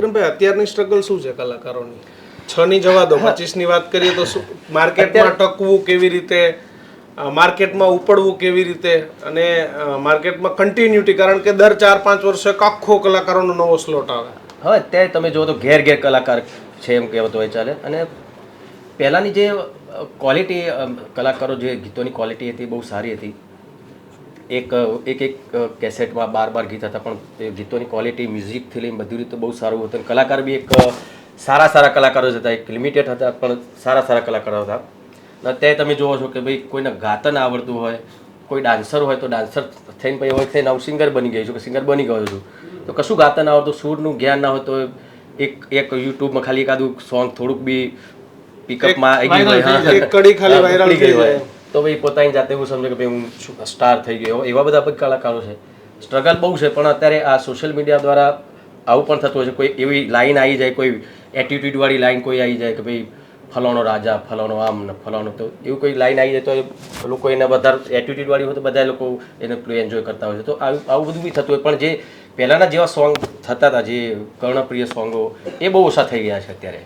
વિક્રમભાઈ અત્યારની સ્ટ્રગલ શું છે કલાકારોની? 6 ની જવા દો, 25 ની વાત કરીએ તો માર્કેટમાં ટકવું કેવી રીતે, માર્કેટમાં ઉપડવું કેવી રીતે, અને માર્કેટમાં કન્ટિન્યુટી, કારણ કે દર 4-5 વર્ષે આખો કલાકારોનો નવો સ્લોટ આવે. હવે અત્યારે તમે જુઓ તો ઘેર ઘેર કલાકાર છે એમ કહેવાતો હોય ચાલે. અને પહેલાંની જે ક્વોલિટી, કલાકારો જે ગીતોની ક્વોલિટી હતી બહુ સારી હતી. એક કેસેટમાં 12 ગીત હતા, પણ એ ગીતોની ક્વોલિટી મ્યુઝિકથી લઈને બધી રીતે બહુ સારું હતું. કલાકાર બી સારા કલાકારો જ હતા, એક લિમિટેડ હતા પણ સારા કલાકારો હતા. અત્યારે તમે જુઓ છો કે ભાઈ કોઈને ગાતા ના આવડતું હોય, કોઈ ડાન્સર હોય તો ડાન્સર થઈને પછી હોય થઈને હું સિંગર બની ગઈ છું કે સિંગર બની ગયો છું, તો કશું ગાતા ના આવડતું, સૂરનું જ્ઞાન ના હોય તો એક યુટ્યુબમાં ખાલી એકાદું સોંગ થોડુંક બી પિકઅપમાં આવી ગયું હોય, એક કડી ખાલી વાયરલ થઈ જાય તો ભાઈ પોતાની જાતે એવું સમજે કે ભાઈ હું સ્ટાર થઈ ગયો. એવા બધા પણ કલાકારો છે. સ્ટ્રગલ બહુ છે, પણ અત્યારે આ સોશિયલ મીડિયા દ્વારા આવું પણ થતું હોય છે. કોઈ એવી લાઈન આવી જાય, કોઈ એટીટ્યુડવાળી લાઈન કોઈ આવી જાય કે ભાઈ ફલાણો રાજા, ફલાણો આમ ને ફલાણો, તો એવું કોઈ લાઈન આવી જાય તો લોકો એને વધારે એટીટ્યુડવાળી હોય તો બધા લોકો એને એન્જોય કરતા હોય છે. તો આવું બધું બી થતું હોય. પણ જે પહેલાંના જેવા સોંગ થતા હતા, જે કર્ણપ્રિય સોંગો, એ બહુ ઓછા થઈ ગયા છે અત્યારે.